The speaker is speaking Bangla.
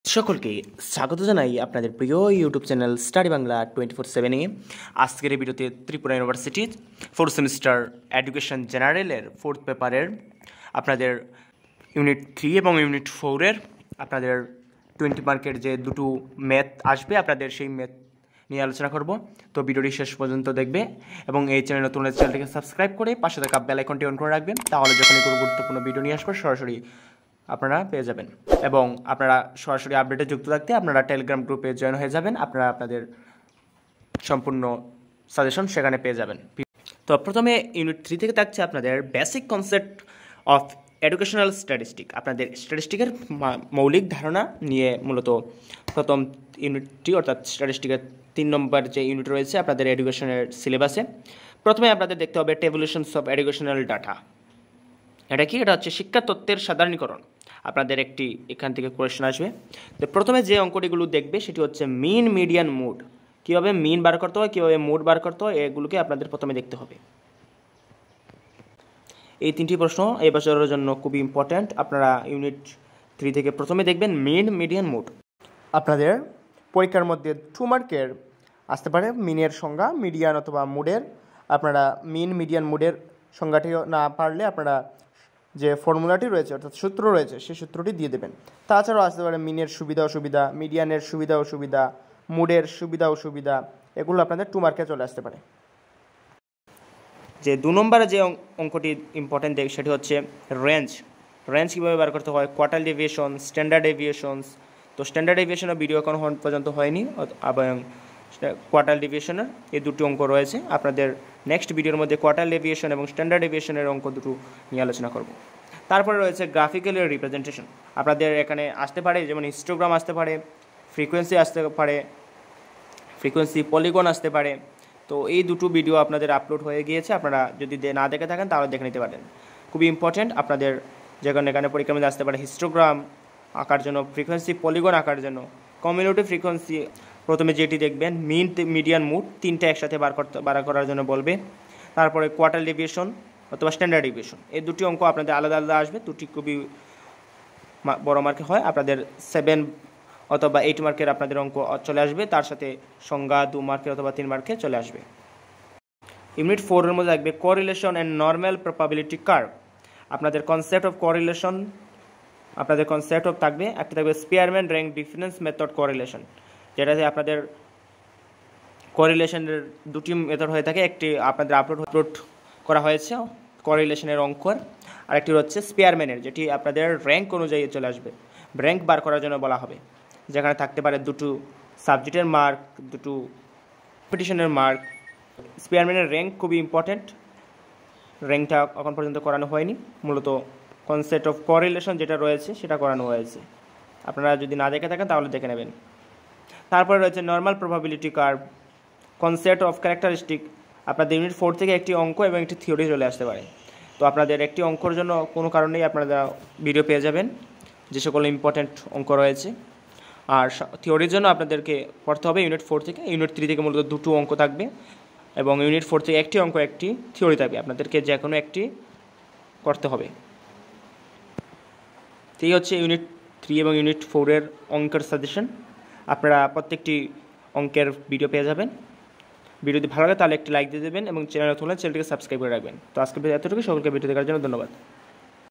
সকলকে স্বাগত জানাই আপনাদের প্রিয় ইউটিউব চ্যানেল স্টাডি বাংলা 24/7 এ। আজকের এই ভিডিওতে ত্রিপুরা ইউনিভার্সিটির 4th সেমিস্টার এডুকেশন জেনারেলের 4th পেপারের আপনাদের ইউনিট 3 এবং ইউনিট 4 এর আপনাদের 20 মার্কের যে দুটো ম্যাথ আসবে আপনাদের সেই ম্যাথ নিয়ে আলোচনা করব। তো ভিডিওটি শেষ পর্যন্ত দেখবে এবং এই চ্যানেল নতুন হলে চ্যানেলটিকে সাবস্ক্রাইব করে পাশে থাকা বেল আইকনটি অন করে রাখবেন, তাহলে যখনই কোনো গুরুত্বপূর্ণ ভিডিও নিয়ে আসবো সরাসরি আপনারা পেয়ে যাবেন। এবং আপনারা সরাসরি আপডেটে যুক্ত থাকতে আপনারা টেলিগ্রাম গ্রুপে জয়েন হয়ে যাবেন, আপনারা আপনাদের সম্পূর্ণ সাজেশন সেখানে পেয়ে যাবেন। তো প্রথমে ইউনিট 3 থেকে থাকছে আপনাদের basic concept of educational statistic. আপনাদের স্ট্যাটিস্টিকের মৌলিক ধারণা নিয়ে মূলত প্রথম ইউনিটটি, অর্থাৎ স্ট্যাটিস্টিকের 3 নম্বর যে ইউনিট রয়েছে আপনাদের এডুকেশনের সিলেবাসে। প্রথমে আপনাদের দেখতে হবে টেবুলেশনস অফ এডুকেশনাল ডাটা। এটা কি? এটা হচ্ছে শিক্ষা তত্ত্বের সাধারণীকরণ। আপনাদের একটি এখান থেকে কোয়েশ্চেন আসবে। তো প্রথমে যে অঙ্কটিগুলো দেখবে সেটি হচ্ছে মিন, মিডিয়ান, মুড। কীভাবে মিন বার করতে হয়, কীভাবে মুড বার করতে হয়, এগুলোকে আপনাদের প্রথমে দেখতে হবে। এই 3টি প্রশ্ন এই বছরের জন্য খুবই ইম্পর্ট্যান্ট। আপনারা ইউনিট 3 থেকে প্রথমে দেখবেন মিন, মিডিয়ান, মুড। আপনাদের পরীক্ষার মধ্যে 2 মার্কের আসতে পারে মিনের সংজ্ঞা, মিডিয়ান অথবা মুডের। আপনারা মিন, মিডিয়ান, মুডের সংজ্ঞাটি না পারলে আপনারা যে ফর্মুলাটি রয়েছে অর্থাৎ সূত্র রয়েছে সেই সূত্রটি দিয়ে দেবেন। তাছাড়াও আসতে পারে মিনের সুবিধা অসুবিধা, মিডিয়ানের সুবিধা অসুবিধা, মুডের সুবিধা অসুবিধা, এগুলো আপনাদের 2 মার্কে চলে আসতে পারে। যে 2 নম্বরে যে অঙ্কটি ইম্পর্টেন্ট সেটি হচ্ছে রেঞ্জ। রেঞ্জ কীভাবে বার করতে হয়, কোয়ার্টাইল ডেভিয়েশন, স্ট্যান্ডার্ড ডেভিয়েশনস। তো স্ট্যান্ডার্ড ডেভিয়েশনের ভিডিও এখন পর্যন্ত হয়নি, এবং কোয়ার্টাইল ডেভিয়েশনের এই দুটি অঙ্ক রয়েছে। আপনাদের নেক্সট ভিডিওর মধ্যে কোয়ার্টাইল ডেভিয়েশন এবং স্ট্যান্ডার্ড ডেভিয়েশনের অঙ্ক দুটো নিয়ে আলোচনা করব। তারপরে রয়েছে গ্রাফিক্যাল রিপ্রেজেন্টেশন। আপনাদের এখানে আসতে পারে যেমন হিস্টোগ্রাম আসতে পারে, ফ্রিকোয়েন্সি আসতে পারে, ফ্রিকোয়েন্সি পলিগন আসতে পারে। তো এই দুটো ভিডিও আপনাদের আপলোড হয়ে গিয়েছে, আপনারা যদি না দেখে থাকেন তাহলে দেখে নিতে পারেন। খুবই ইম্পর্ট্যান্ট। আপনাদের যেখানে এখানে পরীক্ষার মধ্যে আসতে পারে হিস্টোগ্রাম আঁকার জন্য, ফ্রিকোয়েন্সি পলিগন আঁকার জন্য, কমিউনিটি ফ্রিকোয়েন্সি। প্রথমে যেটি দেখবেন মিন, মিডিয়ান, মুড, 3টা একসাথে বার করার জন্য বলবে। তারপরে কোয়ার্টাইল ডেভিয়েশন অথবা স্ট্যান্ডার্ড ডেভিয়েশন, এই দুটি অঙ্ক আপনাদের আলাদা আলাদা আসবে। দুটি খুবই বড় মার্কে হয়, আপনাদের 7 অথবা 8 মার্কের আপনাদের অঙ্ক চলে আসবে। তার সাথে সংজ্ঞা 2 মার্কের অথবা 3 মার্কে চলে আসবে। ইউনিট 4 এর মধ্যে থাকবে correlation and normal probability curve. আপনাদের কনসেপ্ট অফ কোরিলেশন, আপনাদের কনসেপ্ট অফ থাকবে একটা থাকবে Spearman rank difference method correlation, যেটাতে আপনাদের কোরিলেশনের দুটি মেথড হয়ে থাকে। একটি আপনাদের আপলোড করা হয়েছে কোরিলেশনের অঙ্কর, আর একটি হচ্ছে স্পিয়ারম্যানের, যেটি আপনাদের র্যাঙ্ক অনুযায়ী চলে আসবে। র্যাঙ্ক বার করার জন্য বলা হবে, যেখানে থাকতে পারে দুটো সাবজেক্টের মার্ক, দুটো কম্পিটিশনের মার্ক। স্পিয়ারম্যানের র্যাঙ্ক খুবই ইম্পর্ট্যান্ট। র্যাঙ্কটা এখন পর্যন্ত করানো হয়নি, মূলত কনসেপ্ট অফ কোরিলেশন যেটা রয়েছে সেটা করানো হয়েছে। আপনারা যদি না দেখে থাকেন তাহলে দেখে নেবেন। তারপরে রয়েছে normal probability curve, concept of characteristic. আপনাদের ইউনিট 4 থেকে একটি অঙ্ক এবং একটি থিওরি চলে আসতে পারে। তো আপনাদের একটি অঙ্কর জন্য কোনো কারণেই আপনারা ভিডিও পেয়ে যাবেন যে সকল ইম্পর্ট্যান্ট অঙ্ক রয়েছে। আর থিওরির জন্য আপনাদেরকে পড়তে হবে ইউনিট 4 থেকে। ইউনিট 3 থেকে মূলত দুটো অঙ্ক থাকবে এবং ইউনিট 4 থেকে একটি অঙ্ক, একটি থিওরি থাকবে। আপনাদেরকে যে কোনো একটি করতে হবে। তো এই হচ্ছে ইউনিট 3 এবং ইউনিট 4 এর অঙ্কের সাজেশন। আপনারা প্রত্যেকটি অঙ্কের ভিডিও পেয়ে যাবেন। ভিডিও যদি ভালো লাগে তাহলে একটি লাইক দিয়ে দেবেন এবং চ্যানেল নতুন হলে চ্যানেলটিকে সাবস্ক্রাইব করে রাখবেন। তো আজকে এতটুকু, সকলকে ভিডিও দেখার জন্য ধন্যবাদ।